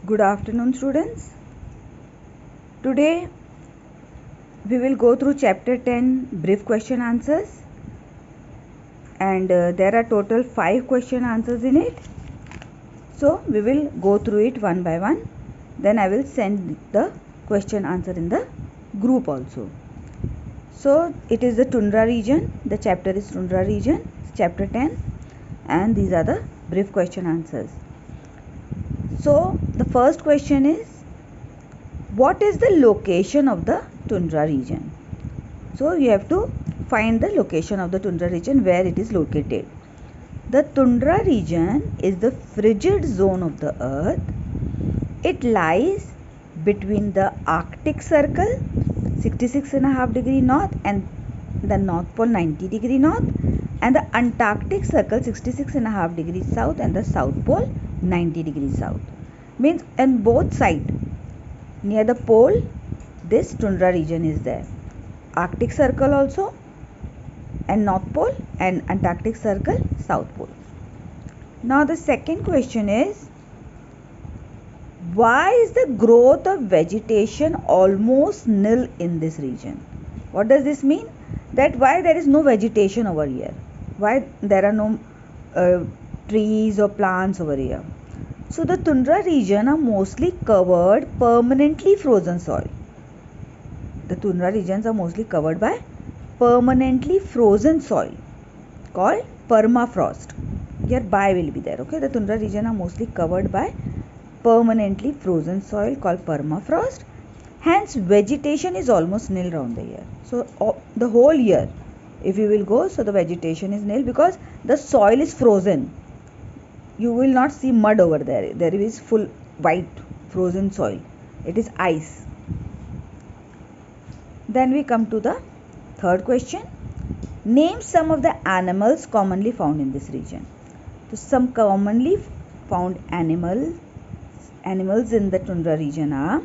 Good afternoon, students. Today we will go through chapter 10 brief question answers, and there are total 5 question answers in it. So we will go through it one by one. Then I will send the question answer in the group also. So it is the tundra region. The chapter is tundra region, chapter 10, and these are the brief question answers. So the first question is, what is the location of the tundra region? So you have to find the location of the tundra region, where it is located. The tundra region is the frigid zone of the earth. It lies between the Arctic Circle 66.5 degree north and the North Pole 90 degree north, and the Antarctic Circle 66.5 degrees south and the South Pole 90 degrees south. Means on both sides near the pole this tundra region is there. Arctic Circle also, and North Pole, and Antarctic Circle, South Pole. Now the second question is, why is the growth of vegetation almost nil in this region? What does this mean? That why there is no vegetation over here? Why there are no trees or plants over here? So the tundra region are mostly covered permanently frozen soil. The tundra regions are mostly covered by permanently frozen soil called permafrost. Here by will be there. Okay, the tundra region are mostly covered by permanently frozen soil called permafrost. Hence vegetation is almost nil around the year. So the whole year if you will go, so the vegetation is nil because the soil is frozen. You will not see mud over there. There is full white frozen soil. It is ice. Then we come to the third question. Name some of the animals commonly found in this region. So some commonly found animals in the tundra region are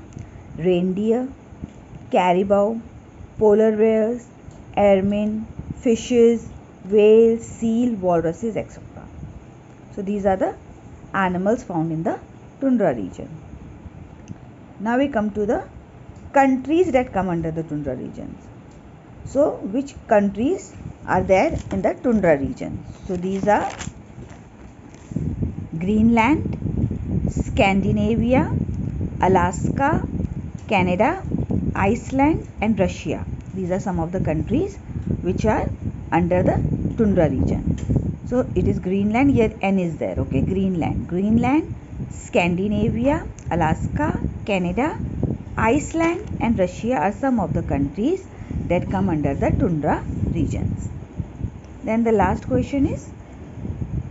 reindeer, caribou, polar bears, ermine, fishes, whales, seal, walruses, etc. So these are the animals found in the tundra region. Now we come to the countries that come under the tundra regions. So which countries are there in the tundra region? So these are Greenland, Scandinavia, Alaska, Canada, Iceland and Russia. These are some of the countries which are under the tundra region. So it is Greenland, here N is there. Okay, Greenland, Scandinavia, Alaska, Canada, Iceland and Russia are some of the countries that come under the tundra regions. Then the last question is,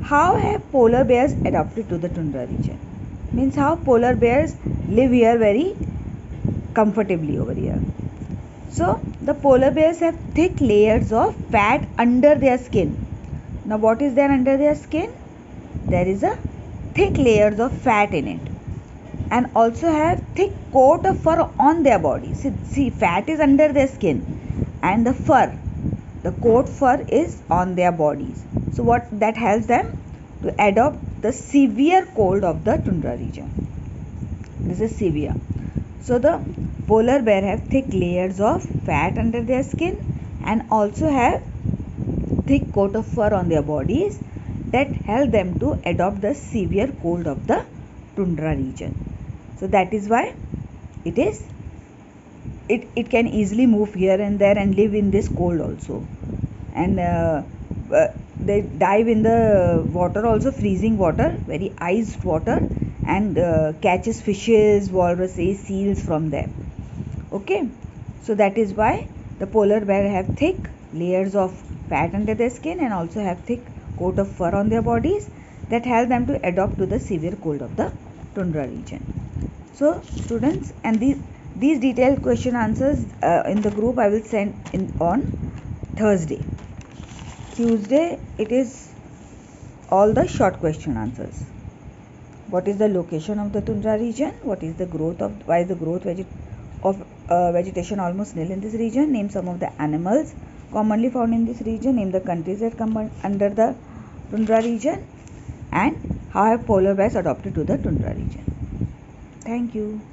how have polar bears adapted to the tundra region? Means how polar bears live here very comfortably over here. So the polar bears have thick layers of fat under their skin. Now what is there under their skin? There is a thick layers of fat in it, and also have thick coat of fur on their body. See, fat is under their skin and the coat fur is on their bodies. So what that helps them to adopt the severe cold of the tundra region. This is severe. So the polar bear have thick layers of fat under their skin and also have thick coat of fur on their bodies that help them to adopt the severe cold of the tundra region. So that is why it can easily move here and there and live in this cold also. And they dive in the water also, freezing water, very iced water, and catches fishes, walruses, seals from them. Okay, so that is why the polar bear have thick layers of fat under their skin and also have thick coat of fur on their bodies that help them to adapt to the severe cold of the tundra region. So students, and these detailed question answers in the group I will send in on Thursday. Tuesday it is all the short question answers. What is the location of the tundra region? What is the growth of, why is the growth of vegetation almost nil in this region? Name some of the animals commonly found in this region. Name the countries that come under the tundra region, and how have polar bears adapted to the tundra region. Thank you.